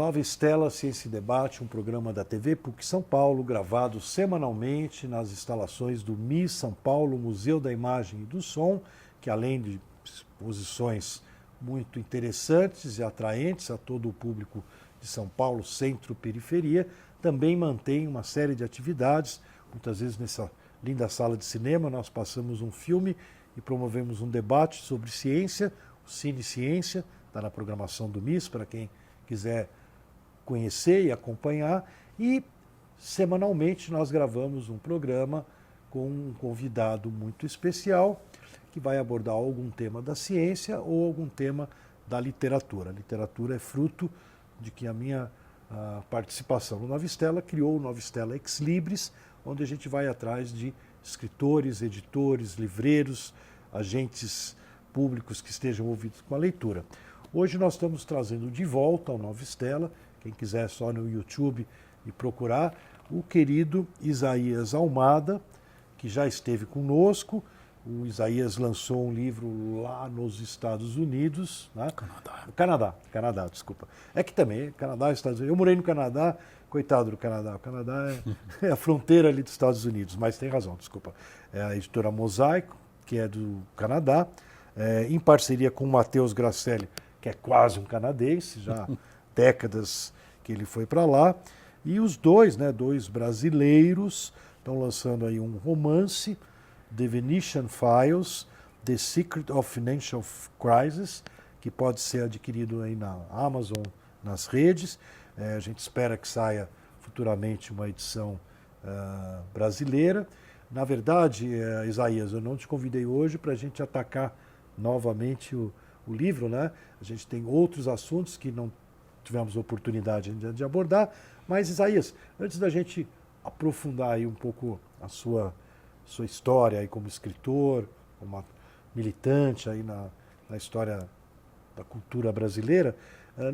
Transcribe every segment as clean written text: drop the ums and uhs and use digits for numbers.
Nova Estela Ciência e Debate, um programa da TV PUC São Paulo, gravado semanalmente nas instalações do MIS São Paulo, Museu da Imagem e do Som, que além de exposições muito interessantes e atraentes a todo o público de São Paulo, centro-periferia, também mantém uma série de atividades. Muitas vezes nessa linda sala de cinema nós passamos um filme e promovemos um debate sobre ciência, o Cine Ciência, está na programação do MIS, para quem quiser conhecer e acompanhar, e semanalmente nós gravamos um programa com um convidado muito especial que vai abordar algum tema da ciência ou algum tema da literatura. A literatura é fruto de que a minha participação no Nova Estela criou o Nova Estela Ex Libris, onde a gente vai atrás de escritores, editores, livreiros, agentes públicos que estejam envolvidos com a leitura. Hoje nós estamos trazendo de volta ao Nova Estela, quem quiser só no YouTube e procurar, o querido Isaías Almada, que já esteve conosco. O Isaías lançou um livro lá nos Estados Unidos. Né? Canadá, desculpa. É que também, Canadá e Estados Unidos. Eu morei no Canadá, coitado do Canadá. O Canadá é a fronteira ali dos Estados Unidos, mas tem razão, desculpa. É a editora Mosaico, que é do Canadá, em parceria com o Matheus Gracelli, que é quase um canadense, já há décadas que ele foi para lá. E os dois, né, dois brasileiros, estão lançando aí um romance, The Venetian Files, The Secret of Financial Crisis, que pode ser adquirido aí na Amazon, nas redes. A gente espera que saia futuramente uma edição brasileira. Na verdade, Isaías, eu não te convidei hoje para a gente atacar novamente o livro, né? A gente tem outros assuntos que não tivemos oportunidade de abordar, mas Isaías, antes da gente aprofundar aí um pouco a sua história aí como escritor, como militante aí na história da cultura brasileira,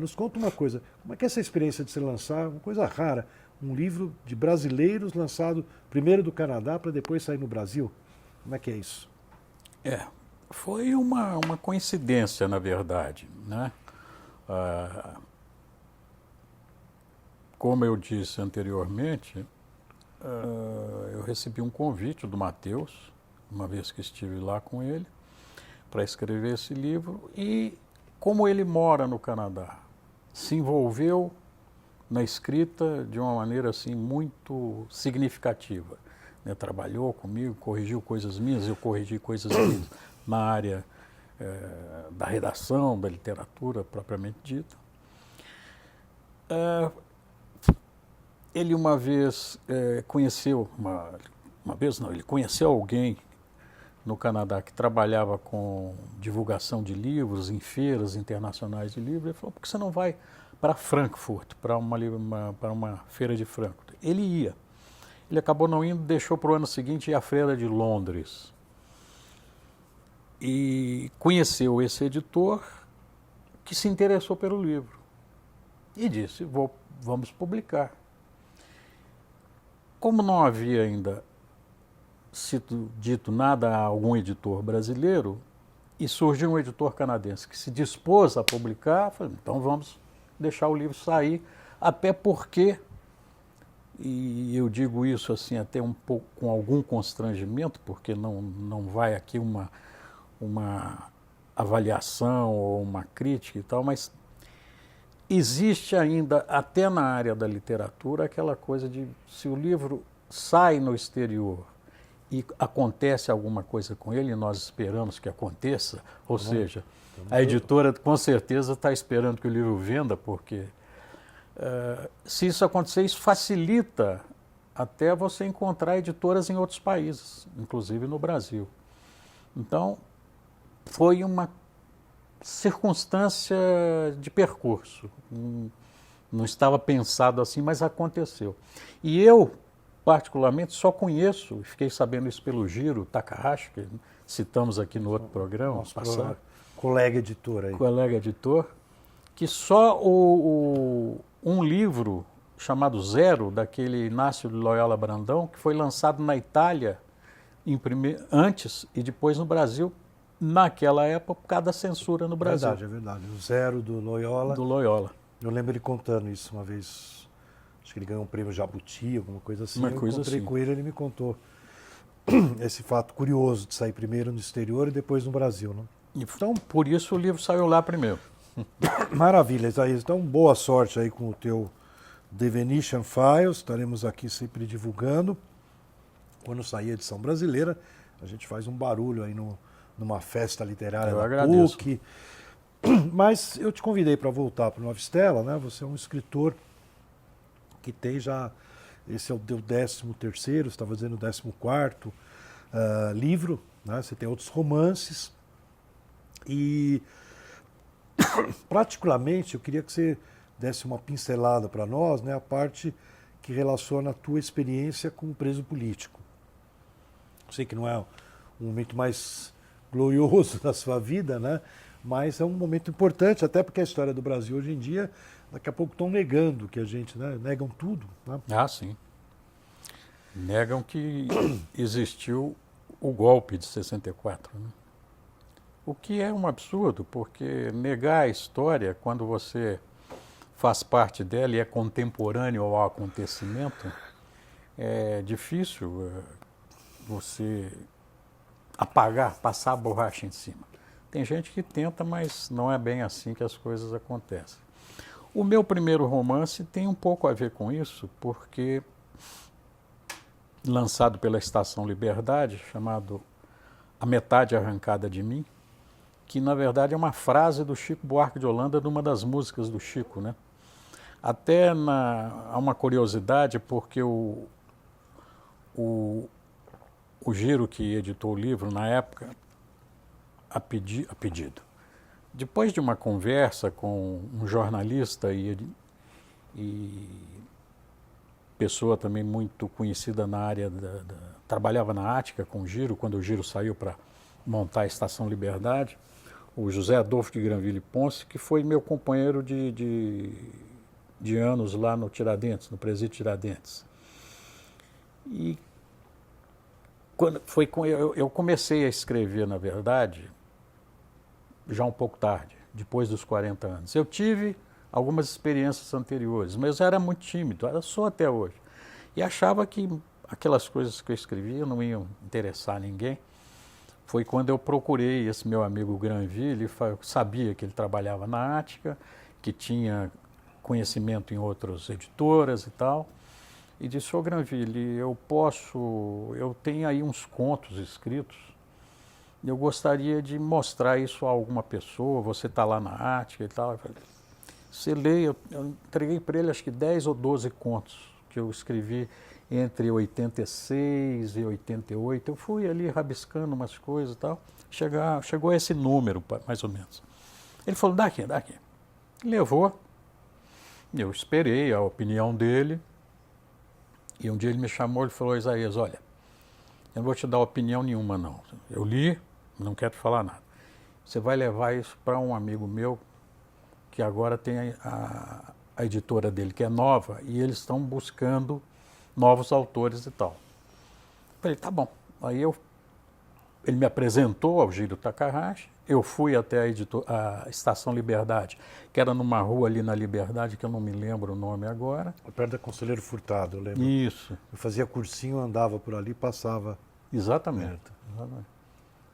nos conta uma coisa, como é que é essa experiência de se lançar, uma coisa rara, um livro de brasileiros lançado primeiro do Canadá para depois sair no Brasil? Como é que é isso? Foi uma coincidência, na verdade, né? Como eu disse anteriormente, eu recebi um convite do Matheus, uma vez que estive lá com ele, para escrever esse livro, e como ele mora no Canadá, se envolveu na escrita de uma maneira assim muito significativa, né? Trabalhou comigo, corrigiu coisas minhas, eu corrigi coisas minhas na área da redação, da literatura propriamente dita. Ele uma vez conheceu, uma vez não, ele conheceu alguém no Canadá que trabalhava com divulgação de livros em feiras internacionais de livros. Ele falou, por que você não vai para Frankfurt, para uma feira de Frankfurt? Ele ia. Ele acabou não indo, deixou para o ano seguinte ir à feira de Londres. E conheceu esse editor que se interessou pelo livro e disse, vamos publicar. Como não havia ainda sido dito nada a algum editor brasileiro, e surgiu um editor canadense que se dispôs a publicar, falei, então vamos deixar o livro sair, até porque, e eu digo isso assim até um pouco com algum constrangimento, porque não vai aqui uma avaliação ou uma crítica e tal, mas existe ainda, até na área da literatura, aquela coisa de se o livro sai no exterior e acontece alguma coisa com ele, e nós esperamos que aconteça, ou seja, a editora com certeza está esperando que o livro venda, porque se isso acontecer, isso facilita até você encontrar editoras em outros países, inclusive no Brasil. Então, foi uma circunstância de percurso. Não estava pensado assim, mas aconteceu. E eu, particularmente, só conheço, fiquei sabendo isso pelo Jiro Takahashi, que citamos aqui no outro programa. Nosso colega editor aí. Colega editor, que só um livro chamado Zero, daquele Inácio de Loyola Brandão, que foi lançado na Itália antes e depois no Brasil, naquela época, por causa da censura no Brasil. É verdade. O Zero do Loyola. Do Loyola. Eu lembro ele contando isso uma vez. Acho que ele ganhou um prêmio Jabuti, alguma coisa assim. Uma Eu coisa encontrei assim. com ele, ele me contou esse fato curioso de sair primeiro no exterior e depois no Brasil, né? Então, por isso o livro saiu lá primeiro. Maravilha, Isaías. Então, boa sorte aí com o teu The Venetian Files. Estaremos aqui sempre divulgando. Quando sair a edição brasileira, a gente faz um barulho aí numa festa literária Eu da agradeço. PUC. Mas eu te convidei para voltar para o Nova Stella, né? Você é um escritor que tem já... Esse é o teu 13º, você estava dizendo 14º livro, né? Você tem outros romances. E, particularmente, eu queria que você desse uma pincelada para nós, né? A parte que relaciona a tua experiência com o preso político. Eu sei que não é um momento mais glorioso da sua vida, né? Mas é um momento importante, até porque a história do Brasil hoje em dia, daqui a pouco estão negando que a gente, né? Negam tudo, né? Ah, sim. Negam que existiu o golpe de 64, né? O que é um absurdo, porque negar a história, quando você faz parte dela e é contemporâneo ao acontecimento, é difícil você apagar, passar a borracha em cima. Tem gente que tenta, mas não é bem assim que as coisas acontecem. O meu primeiro romance tem um pouco a ver com isso, porque lançado pela Estação Liberdade, chamado A Metade Arrancada de Mim, que na verdade é uma frase do Chico Buarque de Holanda, de uma das músicas do Chico, né? Até há uma curiosidade, porque o Giro, que editou o livro na época, a pedido. Depois de uma conversa com um jornalista e pessoa também muito conhecida na área trabalhava na Ática com o Giro, quando o Giro saiu para montar a Estação Liberdade, o José Adolfo de Granville Ponce, que foi meu companheiro de anos lá no Tiradentes, no Presídio Tiradentes. E eu comecei a escrever, na verdade, já um pouco tarde, depois dos 40 anos. Eu tive algumas experiências anteriores, mas eu era muito tímido, era só até hoje. E achava que aquelas coisas que eu escrevia não iam interessar ninguém. Foi quando eu procurei esse meu amigo Granville, eu sabia que ele trabalhava na Ática, que tinha conhecimento em outras editoras e tal, e disse: ô Granville, eu tenho aí uns contos escritos, eu gostaria de mostrar isso a alguma pessoa, você está lá na Ática e tal. Eu falei: você lê, eu entreguei para ele acho que 10 ou 12 contos que eu escrevi entre 86 e 88, eu fui ali rabiscando umas coisas e tal, chegou a esse número, mais ou menos. Ele falou: dá aqui. Levou, eu esperei a opinião dele, e um dia ele me chamou e falou: Isaías, olha, eu não vou te dar opinião nenhuma não, eu li, não quero te falar nada. Você vai levar isso para um amigo meu, que agora tem a editora dele, que é nova, e eles estão buscando novos autores e tal. Eu falei: tá bom. Aí ele me apresentou ao Giro Takahashi, eu fui até a Estação Liberdade, que era numa rua ali na Liberdade, que eu não me lembro o nome agora. Perto da Conselheiro Furtado, eu lembro. Isso. Eu fazia cursinho, andava por ali, passava. Exatamente.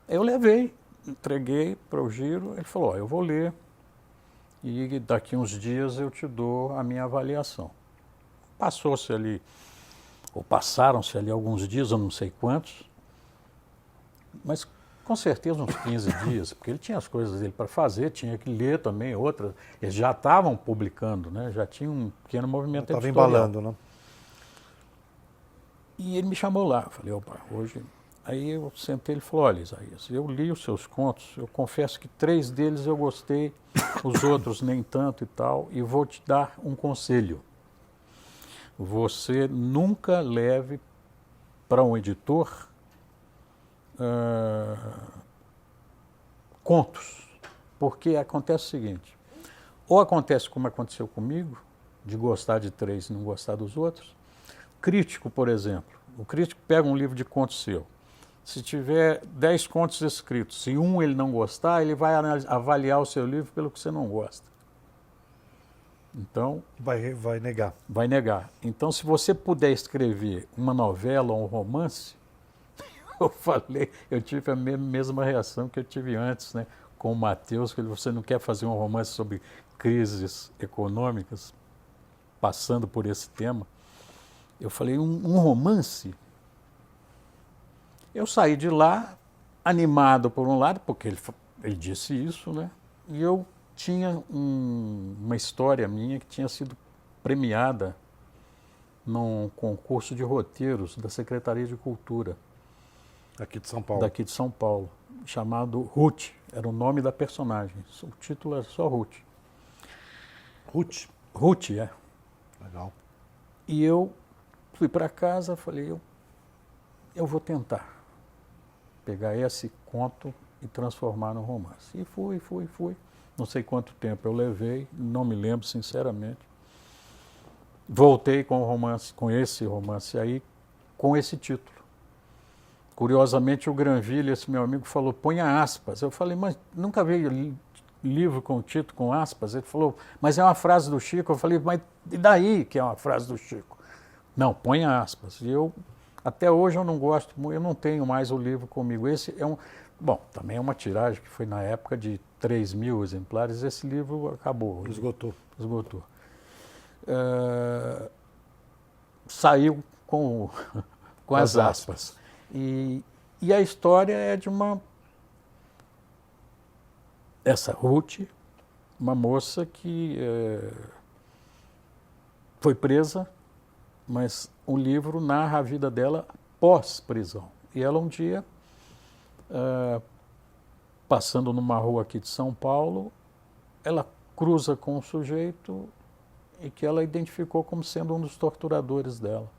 Eu levei, entreguei para o Giro, ele falou: ó, eu vou ler e daqui uns dias eu te dou a minha avaliação. Passou-se ali, ou passaram-se ali alguns dias, eu não sei quantos, mas com certeza uns 15 dias, porque ele tinha as coisas dele para fazer, tinha que ler também outras. Eles já estavam publicando, né? Já tinha um pequeno movimento editorial. Estava embalando, né? E ele me chamou lá, eu falei: opa, hoje... Aí eu sentei, ele falou: olha, Isaías, eu li os seus contos, eu confesso que 3 deles eu gostei, os outros nem tanto e tal, e vou te dar um conselho. Você nunca leve para um editor contos, porque acontece o seguinte: ou acontece como aconteceu comigo, de gostar de 3 e não gostar dos outros. Crítico, por exemplo, o crítico pega um livro de contos seu, se tiver 10 contos escritos, se um ele não gostar, ele vai avaliar o seu livro pelo que você não gosta. Então, Vai negar. vai negar. Então, se você puder escrever uma novela ou um romance, eu tive a mesma reação que eu tive antes, né, com o Matheus, que você não quer fazer um romance sobre crises econômicas, passando por esse tema. Eu falei, um romance? Eu saí de lá animado por um lado, porque ele disse isso, né? E eu tinha uma história minha que tinha sido premiada num concurso de roteiros da Secretaria de Cultura Aqui de São Paulo. daqui de São Paulo, chamado Ruth, era o nome da personagem. O título era só Ruth. Ruth. Ruth, é. Legal. E eu fui para casa, falei, eu vou tentar pegar esse conto e transformar num romance. E fui. Não sei quanto tempo eu levei, não me lembro sinceramente. Voltei com o romance, com esse romance aí, com esse título. Curiosamente, o Granville, esse meu amigo, falou, ponha aspas. Eu falei, mas nunca veio livro com título com aspas? Ele falou, mas é uma frase do Chico. Eu falei, mas e daí que é uma frase do Chico? Não, ponha aspas. E até hoje eu não gosto, eu não tenho mais o livro comigo. Esse é bom, também é uma tiragem que foi na época de 3.000 exemplares. Esse livro acabou. Esgotou. Saiu com as aspas. E a história é de essa Ruth, uma moça que foi presa, mas o livro narra a vida dela pós-prisão. E ela um dia, passando numa rua aqui de São Paulo, ela cruza com um sujeito e que ela identificou como sendo um dos torturadores dela.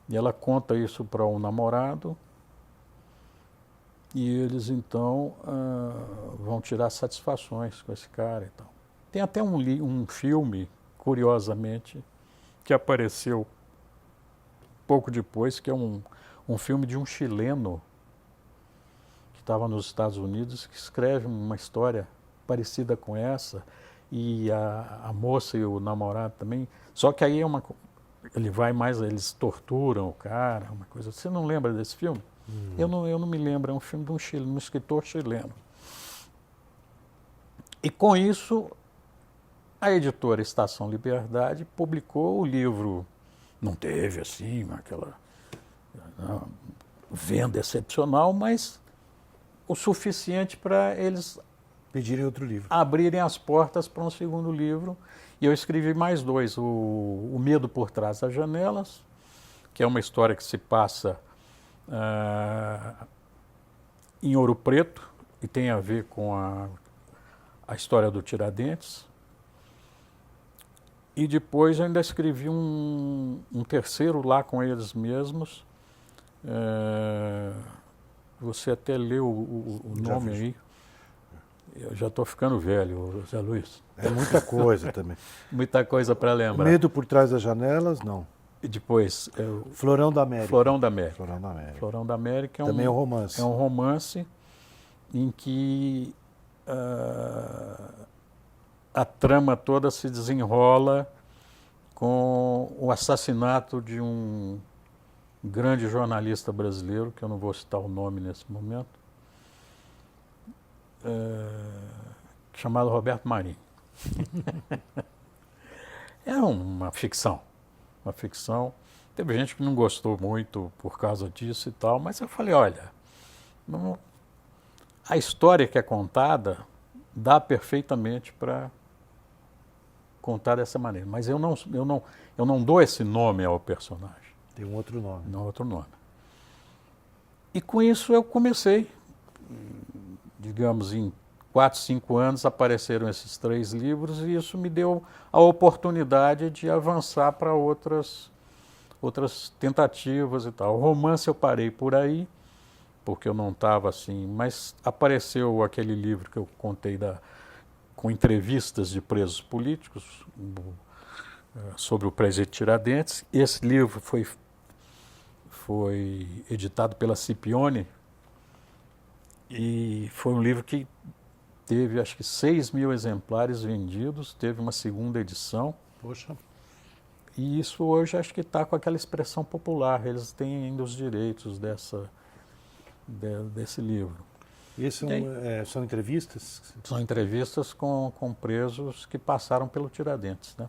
E ela conta isso para um namorado e eles então vão tirar satisfações com esse cara e tal. Tem até um filme, curiosamente, que apareceu pouco depois, que é um filme de um chileno que estava nos Estados Unidos, que escreve uma história parecida com essa, e a moça e o namorado também. Só que aí ele vai mais, eles torturam o cara, uma coisa. Você não lembra desse filme? Eu não me lembro, é um filme de um escritor chileno. E com isso, a editora Estação Liberdade publicou o livro. Não teve, assim, aquela venda excepcional, mas o suficiente para eles pedirem outro livro. Abrirem as portas para um segundo livro. E eu escrevi mais dois. O Medo por Trás das Janelas, que é uma história que se passa em Ouro Preto e tem a ver com a história do Tiradentes. E depois eu ainda escrevi um terceiro lá com eles mesmos. Você até leu o nome aí. Eu já estou ficando velho, Zé Luiz. É muita coisa também. Muita coisa para lembrar. Medo por Trás das Janelas, não. E depois... Florão da América. Florão da América. Florão da América. Florão da América também é um romance. É um romance em que a trama toda se desenrola com o assassinato de um grande jornalista brasileiro, que eu não vou citar o nome nesse momento, chamado Roberto Marinho. É uma ficção. Uma ficção. Teve gente que não gostou muito por causa disso e tal, mas eu falei, olha, a história que é contada dá perfeitamente para contar dessa maneira. Mas eu não dou esse nome ao personagem. Tem um outro nome. Não, outro nome. E com isso eu comecei, digamos, em 4, 5 anos apareceram esses 3 livros e isso me deu a oportunidade de avançar para outras tentativas e tal. O romance eu parei por aí, porque eu não estava assim, mas apareceu aquele livro que eu contei com entrevistas de presos políticos sobre o presídio Tiradentes. Esse livro foi editado pela Scipione e foi um livro que teve acho que 6.000 exemplares vendidos, teve uma segunda edição. Poxa. E isso hoje acho que está com aquela expressão popular, eles têm ainda os direitos desse livro. E são entrevistas? São entrevistas com presos que passaram pelo Tiradentes, né?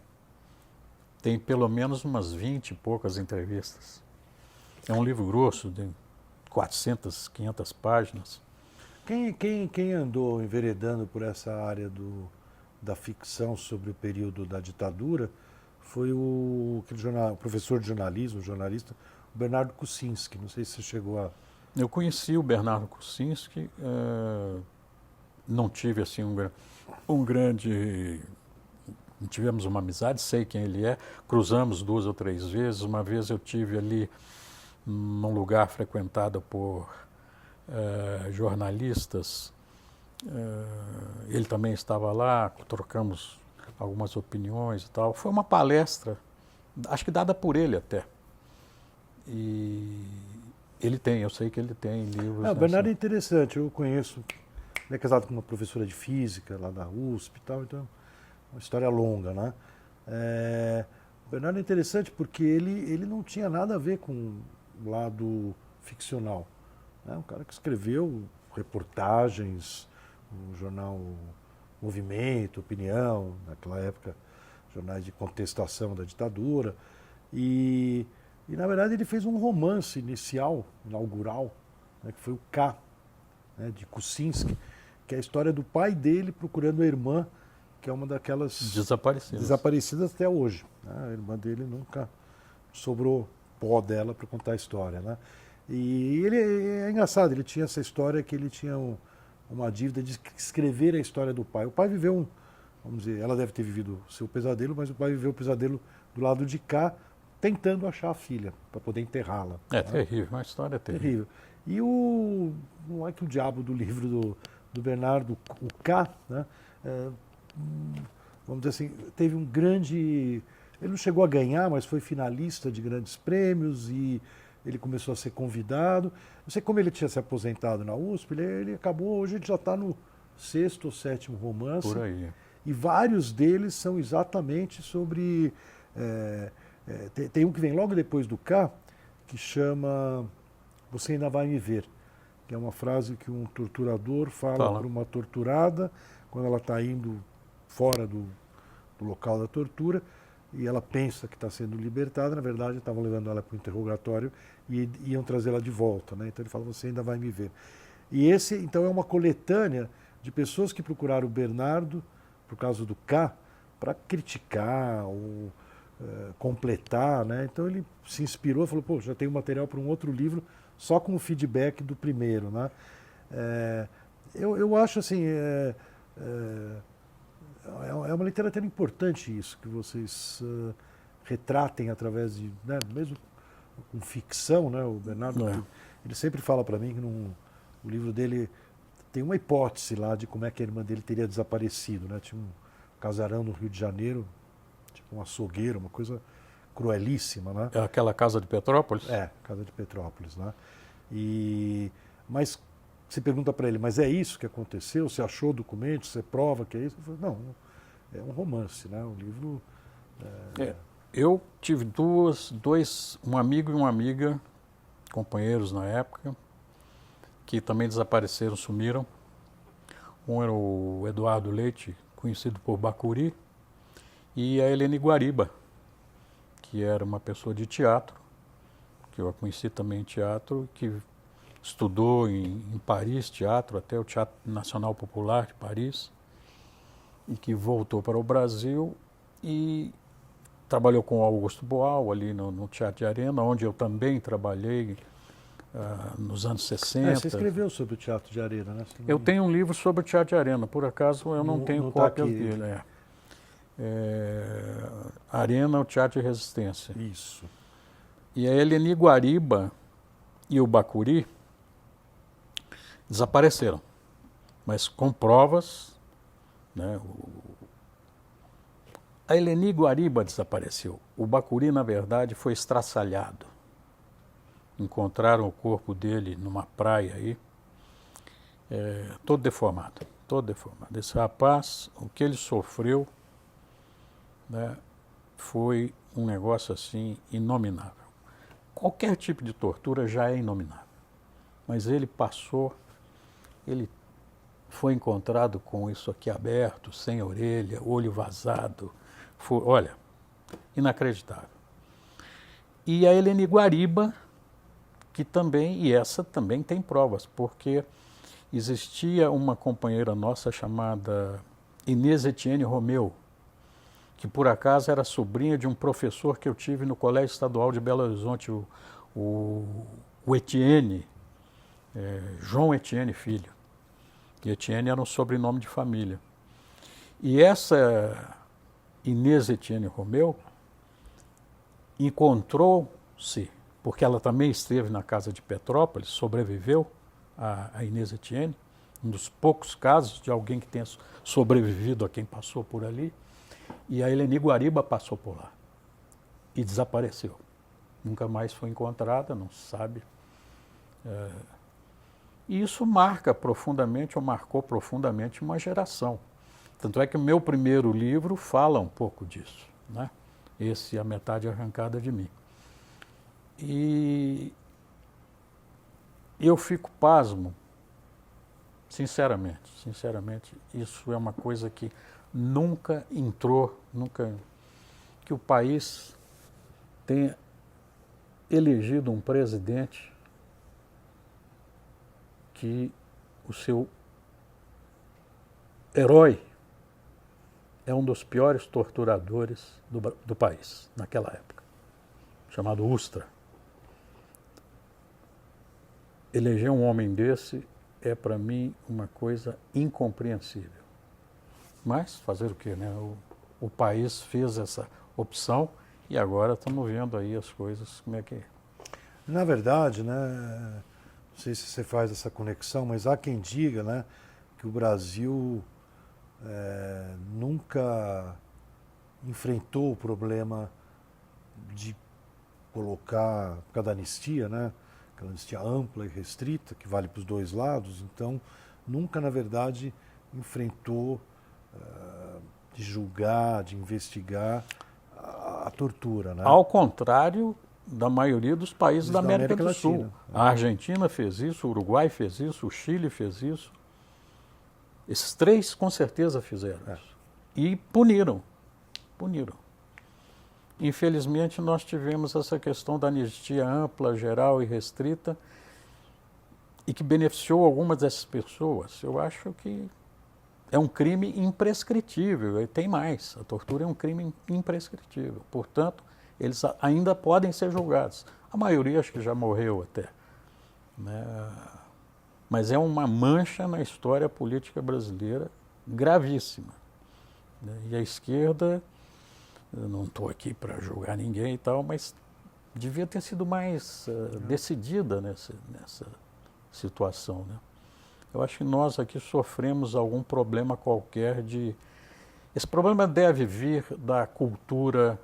Tem pelo menos umas 20 e poucas entrevistas. É um livro grosso, de 400, 500 páginas. Quem andou enveredando por essa área da ficção sobre o período da ditadura foi o professor de jornalismo, jornalista, Bernardo Kucinski. Não sei se você chegou a... Eu conheci o Bernardo Kucinski, não tive assim um grande... Não tivemos uma amizade, sei quem ele é, cruzamos 2 ou 3 vezes. Uma vez eu tive ali num lugar frequentado por jornalistas, ele também estava lá, trocamos algumas opiniões e tal. Foi uma palestra, acho que dada por ele até. E eu sei que ele tem livros. O Bernardo é interessante, eu conheço, ele é casado com uma professora de física lá da USP e tal, então uma história longa, né? O Bernardo é interessante porque ele não tinha nada a ver com o lado ficcional. Um cara que escreveu reportagens, no jornal Movimento, Opinião, naquela época, jornais de contestação da ditadura. E na verdade, ele fez um romance inaugural, né, que foi o K, né, de Kucinski, que é a história do pai dele procurando a irmã, que é uma daquelas desaparecidas até hoje. Né? A irmã dele nunca sobrou pó dela para contar a história. Né? E ele é engraçado, ele tinha essa história que ele tinha uma dívida de escrever a história do pai. O pai viveu vamos dizer, ela deve ter vivido o seu pesadelo, mas o pai viveu o pesadelo do lado de cá, tentando achar a filha, para poder enterrá-la. É terrível, uma história terrível. E não é que o diabo do livro do Bernardo, o K, né, vamos dizer assim, teve um grande... Ele não chegou a ganhar, mas foi finalista de grandes prêmios e ele começou a ser convidado. Não sei como ele tinha se aposentado na USP, ele acabou, hoje ele já está no 6º ou 7º romance. Por aí. E vários deles são exatamente sobre... tem um que vem logo depois do K, que chama Você Ainda Vai Me Ver, que é uma frase que um torturador fala para uma torturada quando ela está indo fora do local da tortura, e ela pensa que está sendo libertada, na verdade estavam levando ela para o interrogatório e iam trazê-la de volta. Né? Então ele fala, você ainda vai me ver. E esse, então, é uma coletânea de pessoas que procuraram o Bernardo, por causa do K, para criticar ou completar. Né? Então ele se inspirou, falou, pô, já tenho material para um outro livro, só com o feedback do primeiro. Né? Eu acho assim... É uma literatura importante isso, que vocês retratem através de, né, mesmo com ficção, né, o Bernardo, ele sempre fala para mim que o livro dele tem uma hipótese lá de como é que a irmã dele teria desaparecido, né, tinha um casarão no Rio de Janeiro, tipo um açougueiro, uma coisa cruelíssima, né. É aquela casa de Petrópolis? Casa de Petrópolis, né, mas você pergunta para ele, mas é isso que aconteceu? Você achou documentos? Você prova que é isso? Ele falou, não, é um romance, né? Um livro... Eu tive um amigo e uma amiga, companheiros na época, que também desapareceram, sumiram. Um era o Eduardo Leite, conhecido por Bacuri, e a Helene Guariba, que era uma pessoa de teatro, que eu a conheci também em teatro, que estudou em Paris teatro, até o Teatro Nacional Popular de Paris, e que voltou para o Brasil e trabalhou com o Augusto Boal ali no Teatro de Arena, onde eu também trabalhei nos anos 60. Você escreveu sobre o Teatro de Arena, né? Eu tenho um livro sobre o Teatro de Arena, por acaso eu não tenho cópia dele. Arena, o Teatro de Resistência. Isso. E a Helene Guariba e o Bacuri desapareceram, mas com provas, né? A Helene Guariba desapareceu. O Bacuri, na verdade, foi estraçalhado. Encontraram o corpo dele numa praia aí, todo deformado. todo deformado. Esse rapaz, o que ele sofreu, né, foi um negócio assim inominável. Qualquer tipo de tortura já é inominável, mas ele passou, ele foi encontrado com isso aqui aberto, sem orelha, olho vazado, olha, inacreditável. E a Eleni Guariba, que também, e essa também tem provas, porque existia uma companheira nossa chamada Inês Etienne Romeu, que por acaso era sobrinha de um professor que eu tive no Colégio Estadual de Belo Horizonte, o Etienne, João Etienne Filho. E Etienne era um sobrenome de família. E essa Inês Etienne Romeu encontrou-se, porque ela também esteve na casa de Petrópolis, sobreviveu, a Inês Etienne, um dos poucos casos de alguém que tenha sobrevivido a quem passou por ali. E a Eleni Guariba passou por lá e desapareceu. Nunca mais foi encontrada, não se sabe. E isso marca profundamente, ou marcou profundamente uma geração. Tanto é que o meu primeiro livro fala um pouco disso, né? Esse, A Metade Arrancada de Mim. E eu fico pasmo, sinceramente, isso é uma coisa que nunca entrou, que o país tenha elegido um presidente que o seu herói é um dos piores torturadores do país, naquela época, chamado Ustra. Eleger um homem desse é, para mim, uma coisa incompreensível. Mas fazer o quê, né? O país fez essa opção e agora estamos vendo aí as coisas, como é que é. Na verdade, né, não sei se você faz essa conexão, mas há quem diga, né, que o Brasil nunca enfrentou o problema de colocar, por causa da anistia, né, aquela anistia ampla e restrita, que vale para os dois lados, então nunca, na verdade, enfrentou de julgar, de investigar a tortura, né? Ao contrário da maioria dos países da América do Sul. A Argentina fez isso, o Uruguai fez isso, o Chile fez isso. Esses três com certeza fizeram isso. E puniram. Infelizmente nós tivemos essa questão da anistia ampla, geral e restrita e que beneficiou algumas dessas pessoas. Eu acho que é um crime imprescritível, e tem mais, a tortura é um crime imprescritível, portanto, eles ainda podem ser julgados. A maioria acho que já morreu até, né? Mas é uma mancha na história política brasileira gravíssima, né? E a esquerda, eu não estou aqui para julgar ninguém e tal, mas devia ter sido mais decidida nessa situação, né? Eu acho que nós aqui sofremos algum problema qualquer de... Esse problema deve vir da cultura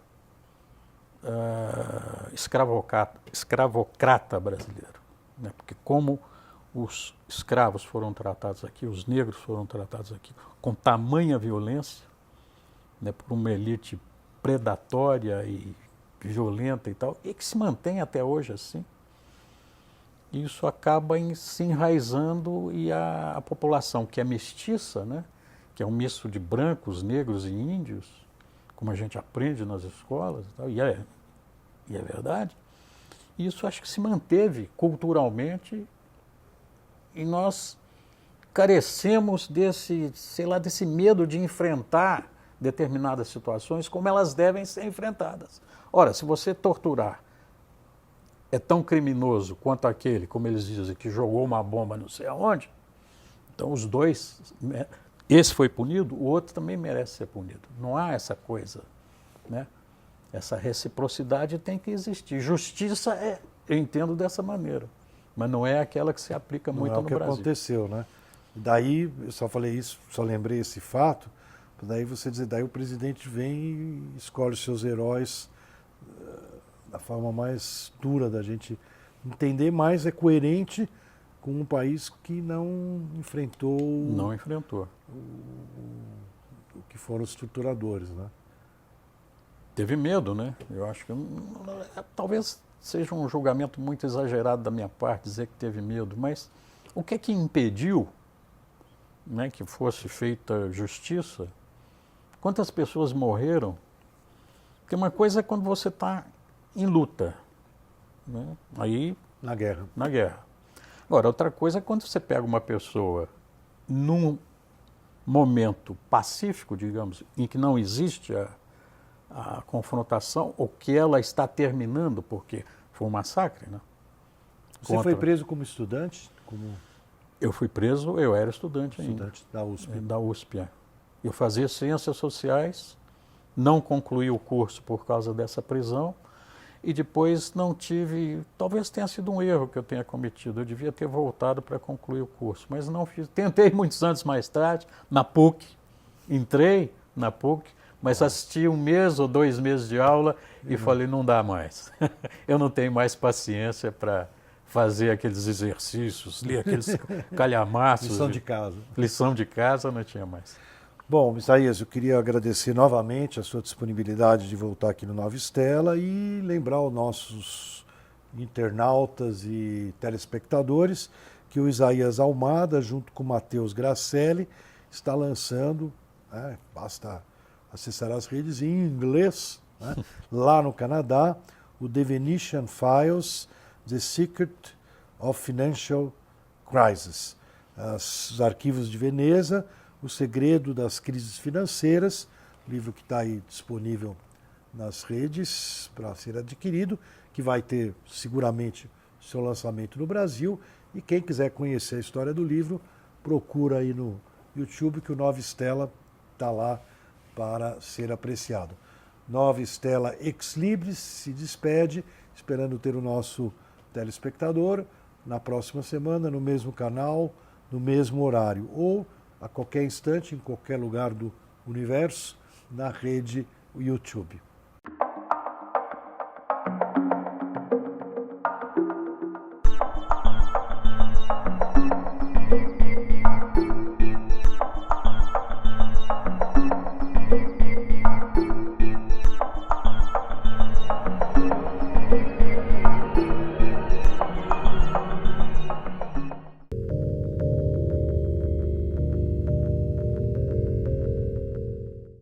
escravocrata brasileira, né? Porque como os escravos foram tratados aqui, os negros foram tratados aqui com tamanha violência, né, por uma elite predatória e violenta e tal, e que se mantém até hoje assim. Isso acaba se enraizando e a população que é mestiça, né, que é um misto de brancos, negros e índios, como a gente aprende nas escolas e tal, e é verdade, isso acho que se manteve culturalmente e nós carecemos desse medo de enfrentar determinadas situações como elas devem ser enfrentadas. Ora, se você torturar é tão criminoso quanto aquele, como eles dizem, que jogou uma bomba não sei aonde, então os dois, esse foi punido, o outro também merece ser punido. Não há essa coisa, né? Essa reciprocidade tem que existir. Justiça eu entendo dessa maneira, mas não é aquela que se aplica muito no Brasil. Não é o que aconteceu, né? Daí, eu só falei isso, só lembrei esse fato, daí você dizer, daí o presidente vem e escolhe os seus heróis da forma mais dura da gente entender, mas é coerente com um país que não enfrentou Não enfrentou. o que foram os torturadores, né? Teve medo, né? Eu acho que talvez seja um julgamento muito exagerado da minha parte dizer que teve medo, mas o que é que impediu, né, que fosse feita justiça? Quantas pessoas morreram? Porque uma coisa é quando você está em luta, né? Aí Na guerra. na guerra. Agora, outra coisa é quando você pega uma pessoa num momento pacífico, digamos, em que não existe a confrontação, ou que ela está terminando, porque foi um massacre, né? Você foi preso como estudante? Como Eu fui preso, eu era estudante ainda. estudante da USP? Da USP, é. Eu fazia Ciências Sociais, não concluí o curso por causa dessa prisão, e depois não tive, talvez tenha sido um erro que eu tenha cometido, eu devia ter voltado para concluir o curso, mas não fiz. Tentei muitos anos mais tarde, na PUC, entrei na PUC, mas assisti 1 mês ou 2 meses de aula e falei, não dá mais. Eu não tenho mais paciência para fazer aqueles exercícios, ler aqueles calhamaços. Lição de casa. Lição de casa, não tinha mais. Bom, Isaías, eu queria agradecer novamente a sua disponibilidade de voltar aqui no Nova Estela e lembrar aos nossos internautas e telespectadores que o Isaías Almada, junto com o Matheus Gracelli, está lançando, né, basta acessar as redes em inglês, né, lá no Canadá, o The Venetian Files, The Secret of Financial Crisis, os arquivos de Veneza, o segredo das crises financeiras, livro que está aí disponível nas redes para ser adquirido, que vai ter seguramente seu lançamento no Brasil. E quem quiser conhecer a história do livro, procura aí no YouTube que o Nova Estela está lá para ser apreciado. Nova Estela Ex Libris se despede, esperando ter o nosso telespectador na próxima semana, no mesmo canal, no mesmo horário, ou a qualquer instante, em qualquer lugar do universo, na rede YouTube.